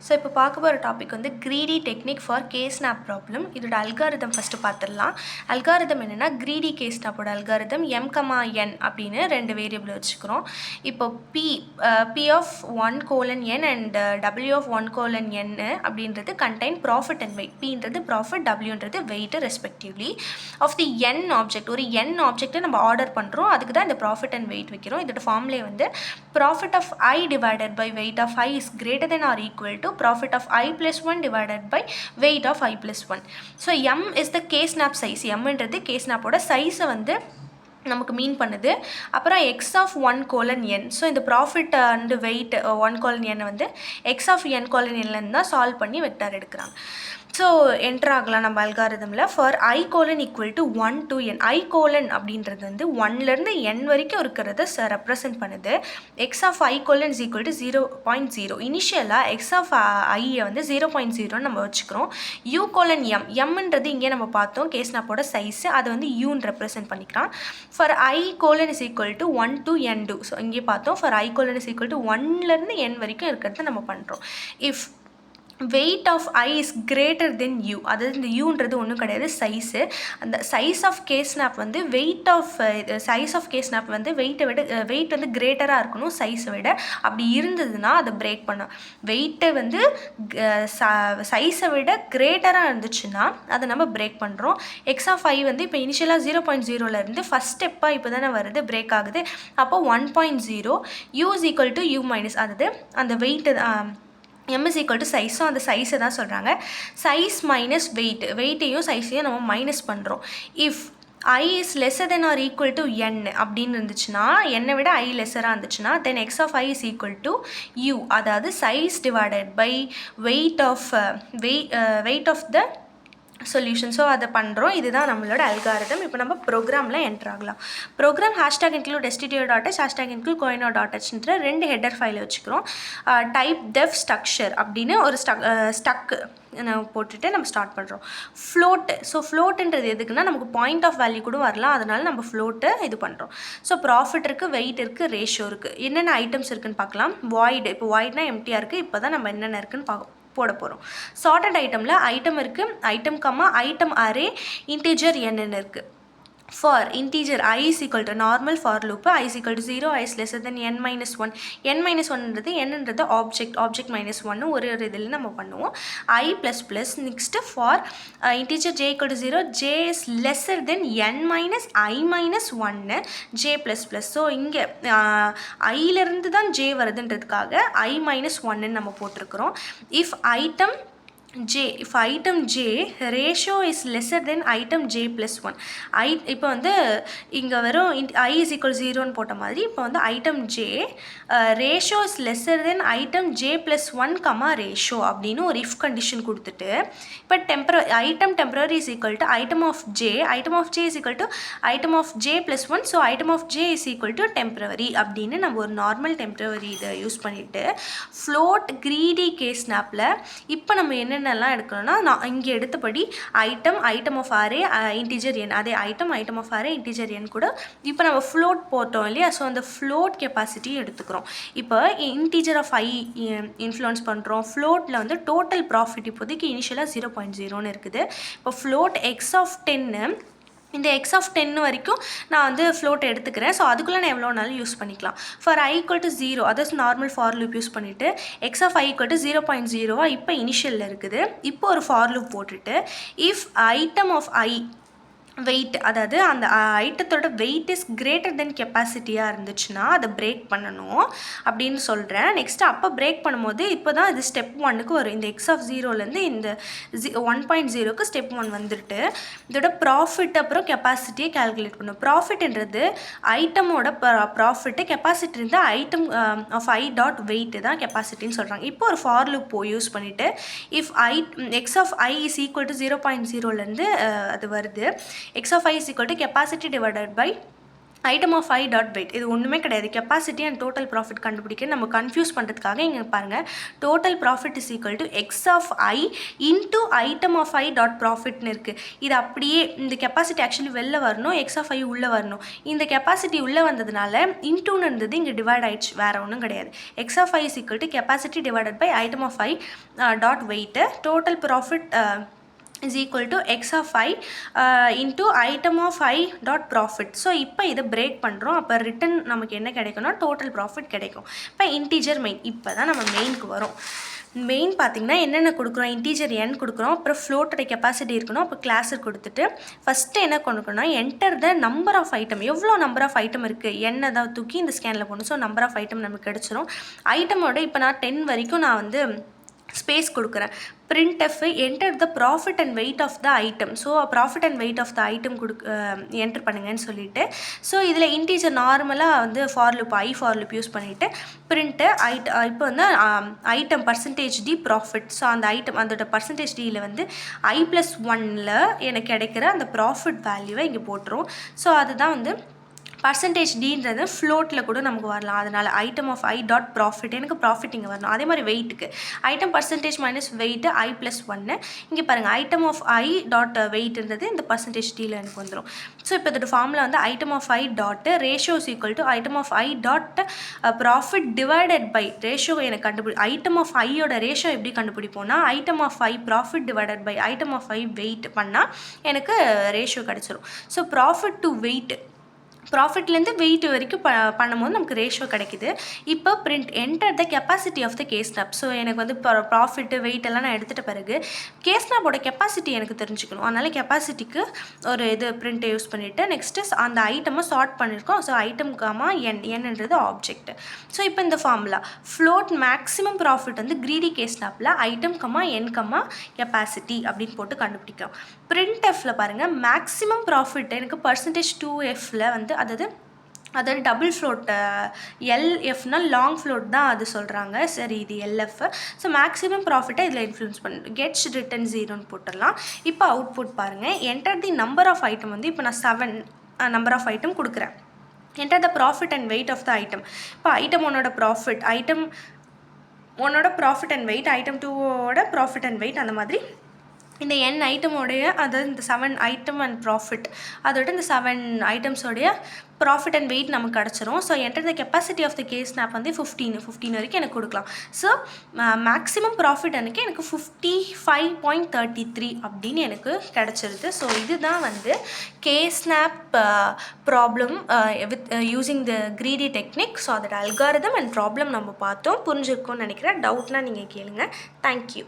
So இப்போ பார்க்க போகிற டாபிக் வந்து க்ரீடி டெக்னிக் ஃபார் கேஸ்னாப் ப்ராப்ளம். இதோட அல்காரிதம் ஃபஸ்ட்டு பார்த்துடலாம். அல்காரிதம் என்னென்னா, க்ரீடி கேஸ்னாப்போட அல்காரிதம் m,n அப்படின்னு 2 வேரியபிள் வச்சுக்கிறோம். இப்போ p of 1:n and w of 1:n அப்படின்றது கண்டெயின் ப்ராஃபிட் அண்ட் வெயிட். pன்றது ப்ராஃபிட், wன்றது weight respectively of the n object. ஒரு n ஆப்ஜெக்ட்டை நம்ம ஆர்டர் பண்ணுறோம், அதுக்கு தான் இந்த ப்ராஃபிட் அண்ட் வெயிட் வைக்கிறோம். இதோட ஃபார்ம்லே வந்து profit of i divided by weight of i is greater than or equal to profit of I plus 1 divided by weight of I plus 1. So M is the K-snap size. M என்றது K-snap ஓட size வந்து நமக்கு மீன் பண்ணுது. அப்புறம் x of 1:n. So இந்த profit and wait 1:n வந்து x of n:n தான் solve பண்ணி வெக்டார் எடுக்கிறாங்க. ஸோ என்ட்ரு ஆகலாம் நம்ம அல்காரிதமில். For i:= 1 to n. i:= அப்படின்றது வந்து 1லேருந்து n வரைக்கும் இருக்கிறத ரெப்ரசன்ட் பண்ணுது. x of i:= is equal to 0.0. இனிஷியலாக x of i வந்து 0.0 நம்ம வச்சுக்கிறோம். u:: mன்றது இங்கே நம்ம பார்த்தோம் கேஸ்னாப்போட சைஸு, அதை வந்து uன்னு ரெப்ரசன்ட் பண்ணிக்கலாம். For i:= is equal to 1 to n2. So இங்கே பார்த்தோம் for i:= is equal to 1லேருந்து n வரைக்கும் இருக்கிறத நம்ம பண்ணுறோம். If weight of I is greater than u, அதாவது இந்த uன்றது ஒன்றும் கிடையாது, சைஸு. அந்த சைஸ் ஆஃப் கேஸ்னாப் வந்து சைஸ் ஆஃப் கேஸ்னாப் வந்து வெயிட் வந்து கிரேட்டராக இருக்கணும் சைஸை விட. அப்படி இருந்ததுன்னா அதை பிரேக் பண்ணோம். வெயிட்டை வந்து சைஸை விட கிரேட்டராக இருந்துச்சுன்னா அதை நம்ம பிரேக் பண்ணுறோம். எக்ஸ் ஆஃப் ஐ வந்து இப்போ இனிஷியலாக 0.0லேருந்து ஃபஸ்ட் ஸ்டெப்பாக இப்போ தானே வருது, பிரேக் ஆகுது. அப்போ 1.0 u is equal to u minus, அதாவது அந்த weight m is equal to size. So அந்த சைஸை தான் சொல்கிறாங்க. சைஸ் மைனஸ் வெயிட்டையும் சைஸையும் நம்ம மைனஸ் பண்ணுறோம். If i is lesser than or equal to n அப்படின்னு இருந்துச்சுன்னா, n விட i லெஸராக இருந்துச்சுன்னா, then x of i is equal to u, அதாவது size divided by weight of the solution. So அதை பண்ணுறோம். இதுதான் நம்மளோட அல்காரிதம். இப்போ நம்ம ப்ரோக்ராமில் என்ட்ரு ஆகலாம். ப்ரோக்ராம் #include stdio.h #include coino.hன்ற 2 ஹெட்டர் ஃபைலை வச்சுக்கிறோம். டைப் def structure அப்படின்னு ஒரு ஸ்டக்கு போட்டுட்டு நம்ம ஸ்டார்ட் பண்ணுறோம். ஃப்ளோட்டு. ஸோ ஃப்ளோட்டுன்றது எதுக்குன்னா, நமக்கு பாயிண்ட் ஆஃப் வேல்யூ கூட வரலாம், அதனால நம்ம ஃப்ளோட்டு இது பண்ணுறோம். ஸோ ப்ராஃபிட் இருக்குது, வெயிட் இருக்குது, ரேஷியோ இருக்குது. என்னென்ன ஐட்டம்ஸ் இருக்குதுன்னு பார்க்கலாம். வாய்டு. இப்போ வாய்ட்னா எம்டியாக இருக்குது. இப்போ தான் நம்ம என்னென்ன இருக்குதுன்னு போட போகிறோம். சார்ட்டட் ஐட்டமில் ஐட்டம் இருக்குது, ஐட்டம் அரே இன்டிஜர் என்னென்னு இருக்குது. For integer i is equal to normal for loop i is equal to 0, i is lesser than n minus 1. n-1ன்றது என்னன்றது ஆப்ஜெக்ட் -1 ஒரு இதில் நம்ம பண்ணுவோம். i ++ next for integer j equal to 0, j is lesser than n minus i minus 1 j ++. So இங்கே iலேருந்து தான் j வருதுன்றதுக்காக i -1 நம்ம போட்டிருக்கிறோம். if item j ratio is lesser than item j plus 1. இப்போ வந்து இங்கே வெறும் i is equal 0ன்னு போட்ட மாதிரி, இப்போ வந்து item j ratio is lesser than item j plus 1, ratio அப்படின்னு ஒரு if condition கொடுத்துட்டு, இப்போ item temporary is equal to item of j is equal to item of j plus 1. So item of j is equal to temporary அப்படின்னு நம்ம ஒரு normal temporary இதை use பண்ணிவிட்டு float greedy கேஸ்னாப்பில் இப்போ நம்ம என்னென்னலாம் எடுக்கணும்னா, நான் இங்கே எடுத்தபடி ஐட்டம் ஆஃப் அரே இன்டிஜர் என், அதே ஐட்டம் ஆஃப் அரே இன்டிஜர் என் கூட இப்போ நம்ம ஃப்ளோட் போட்டோம் இல்லையா. ஸோ அந்த ஃப்ளோட் கெப்பாசிட்டி எடுத்துக்கிறோம். இப்போ இன்டிஜர் ஆஃப் ஐ இன்ஃப்ளூயன்ஸ் பண்ணுறோம். ஃப்ளோட்டில் வந்து டோட்டல் ப்ராஃபிட் இப்போதைக்கு இனிஷியலாக 0.0ன்னு இருக்குது. இப்போ ஃப்ளோட் எக்ஸ் ஆஃப் 10, இந்த x of 10 வரைக்கும் நான் வந்து ஃப்ளோட் எடுத்துக்கிறேன். ஸோ அதுக்குள்ளே நான் எவ்வளோனாலும் யூஸ் பண்ணிக்கலாம். ஃபார் i equal to 0, அதாவது நார்மல் ஃபார் லூப் யூஸ் பண்ணிவிட்டு x of i equal to 0.0 இப்போ இனிஷியலில் இருக்குது. இப்போ ஒரு ஃபார் லூப் போட்டுட்டு if item of i weight, அதாவது அந்த ஐட்டத்தோட வெயிட் இஸ் கிரேட்டர் தென் கெப்பாசிட்டியாக இருந்துச்சுன்னா அதை பிரேக் பண்ணணும் அப்படின்னு சொல்கிறேன். நெக்ஸ்ட்டு அப்போ பிரேக் பண்ணும்போது இப்போ தான் இது ஸ்டெப் 1க்கு வரும். இந்த எக்ஸ் ஆஃப் 0லேருந்து இந்த 1.0க்கு ஸ்டெப் 1 வந்துட்டு இதோட ப்ராஃபிட் அப்புறம் கெப்பாசிட்டியை கால்குலேட் பண்ணும். ப்ராஃபிட்ன்றது ஐட்டமோட ப்ராஃபிட்டு, கெப்பாசிட்டி இருந்து item of i dot weight தான் கெப்பாசிட்டின்னு சொல்கிறாங்க. இப்போ ஒரு ஃபார் லூப் யூஸ் பண்ணிவிட்டு if x of i is equal to 0.0லேருந்து அது வருது. x of i is equal to capacity divided by item of I dot weight இது ஒன்றுமே கிடையாது. கெப்பாசிட்டி அண்ட் டோட்டல் ப்ராஃபிட் கண்டுபிடிக்க நம்ம கன்ஃபியூஸ் பண்ணுறதுக்காக இங்கே பாருங்கள், total profit is equal to X of I into item of I dot ப்ராஃபிட்னு இருக்குது. இது அப்படியே இந்த கெப்பாசிட்டி ஆக்சுவலி வெளில வரணும், எக்ஸ் ஆஃப் ஐ உள்ளே வரணும். இந்த கெப்பாசிட்டி உள்ளே வந்ததுனால இன்டூன்னு இருந்தது இங்கே டிவைட் ஆயிடுச்சு, வேறு ஒன்றும் கிடையாது. X of i is equal to capacity divided by item of I dot weight. Total profit is equal to x of I into item of I dot profit. So இப்போ இதை பிரேக் பண்ணுறோம். அப்போ return நமக்கு என்ன கிடைக்கும்னா total profit கிடைக்கும். இப்போ integer main, இப்போ தான் நம்ம மெயினுக்கு வரும். மெயின் பார்த்திங்கன்னா என்னென்ன கொடுக்குறோம், இன்டீஜர் n கொடுக்குறோம், அப்புறம் ஃப்ளோட்டோட கெப்பாசிட்டி இருக்கணும். அப்போ கிளாஸர் கொடுத்துட்டு ஃபஸ்ட்டு என்ன கொடுக்கணும்னா enter the number of item, எவ்வளோ நம்பர் ஆஃப் ஐட்டம் இருக்குது என்ன தான் தூக்கி இந்த ஸ்கேனில் போடணும். ஸோ நம்பர் ஆஃப் ஐட்டம் நமக்கு கிடச்சிரும். ஐட்டமோட இப்போ நான் 10 வரைக்கும் நான் வந்து ஸ்பேஸ் கொடுக்குறேன். printf enter the profit and weight of the item. So profit and weight of the item enter பண்ணுங்கன்னு சொல்லிவிட்டு, ஸோ இதில் இன்டீஜர் நார்மலாக வந்து ஃபார் லுப் யூஸ் பண்ணிவிட்டு பிரிண்ட்டு இப்போ வந்து item percentage t profit. So அந்த ஐட்டம் அதோட பர்சன்டேஜ் டியில் வந்து I+1ல் எனக்கு கிடைக்கிற அந்த ப்ராஃபிட் வேல்யூவை இங்கே போட்டுரும். ஸோ அதுதான் வந்து பர்சன்டேஜ் டின்றது ஃப்ளோட்டில் கூட நமக்கு வரலாம். அதனால் item of I dot profit எனக்கு ப்ராஃபிட் இங்கே வரணும். அதே மாதிரி வெயிட்டுக்கு item percentage minus weight I+1. இங்கே பாருங்கள் ஐட்டம் ஆஃப் ஐ டாட் வெயிட்ன்றது இந்த பர்சன்டேஜ் டியில் எனக்கு வந்துடும். ஸோ இப்போ இதோட ஃபார்மில் வந்து item of I dot ratio is equal to item of I dot profit divided by ratio. எனக்கு ஐட்டம் ஆஃப் ஐயோட ரேஷியோ எப்படி கண்டுபிடிப்போம்னா item of I profit divided by item of I weight பண்ணால் எனக்கு ரேஷியோ கிடச்சிரும். ஸோ ப்ராஃபிட் டு வெயிட், ப்ராஃபிட்லேருந்து weight வரைக்கும் பண்ணும்போது நமக்கு ரேஷியோ கிடைக்குது. இப்போ print enter the capacity of the கேஸ்னாப். ஸோ எனக்கு வந்து ப்ராஃபிட்டு வெயிட் எல்லாம் நான் எடுத்துகிட்ட பிறகு கேஸ்னாப்போட கெப்பாசிட்டி எனக்கு தெரிஞ்சுக்கணும். அதனால் கெப்பாசிட்டிக்கு ஒரு இது பிரிண்ட்டை யூஸ் பண்ணிவிட்டு நெக்ஸ்ட்டு அந்த ஐட்டமை சார்ட் பண்ணியிருக்கோம். ஸோ ஐட்டம் காமா என்னன்றது ஆப்ஜெக்ட். ஸோ இப்போ இந்த ஃபார்முலா ஃப்ளோட் மேக்ஸிமம் ப்ராஃபிட் வந்து கிரீடி கேஸ்னாப்பில் ஐட்டம் கமா என் கமா கெப்பாசிட்டி அப்படின்னு போட்டு கண்டுபிடிக்கலாம். பிரிண்ட் எஃப்பில் பாருங்கள் மேக்ஸிமம் ப்ராஃபிட் எனக்கு பர்சன்டேஜ் 2Fல வந்து அதாவது டபுள் ஃப்ளோட் எல்எஃப்னால் லாங் ஃப்ளோட் தான் அது சொல்கிறாங்க. சரி இது எல்எஃப். ஸோ மேக்ஸிமம் ப்ராஃபிட்டை இதில் இன்ஃப்ளூன்ஸ் பண்ணி கெட்ஸ் ரிட்டன் 0ன்னு போட்டுடலாம். இப்போ அவுட்புட் பாருங்கள், enter the number of item வந்து இப்போ நான் 7 நம்பர் ஆஃப் ஐட்டம் கொடுக்குறேன். Enter the profit and weight of the item. இப்போ ஐட்டம் ஒன்னோட ப்ராஃபிட், ஐட்டம் ஒன்னோட ப்ராஃபிட் அண்ட் வெயிட், ஐட்டம் 2ஓட ப்ராஃபிட் அண்ட் வெயிட், அந்த மாதிரி இந்த n ஐட்டமோடைய அதாவது இந்த 7 ஐட்டம் அண்ட் ப்ராஃபிட் அதோட இந்த 7 ஐட்டம்ஸோடைய ப்ராஃபிட் அண்ட் வெயிட் நமக்கு கிடச்சிரும். So enter the capacity of the கேஸ்னாப் வந்து 15 வரைக்கும் எனக்கு கொடுக்கலாம். ஸோ மேக்ஸிமம் ப்ராஃபிட் எனக்கு 55.33 அப்படின்னு எனக்கு கிடச்சிருது. ஸோ இதுதான் வந்து கேஸ்னாப் problem with using the greedy technique. So அதோட அல்காரிதம் அண்ட் ப்ராப்ளம் நம்ம பார்த்தோம். புரிஞ்சிருக்கும்னு நினைக்கிறேன். டவுட்னால் நீங்கள் கேளுங்க. தேங்க்யூ.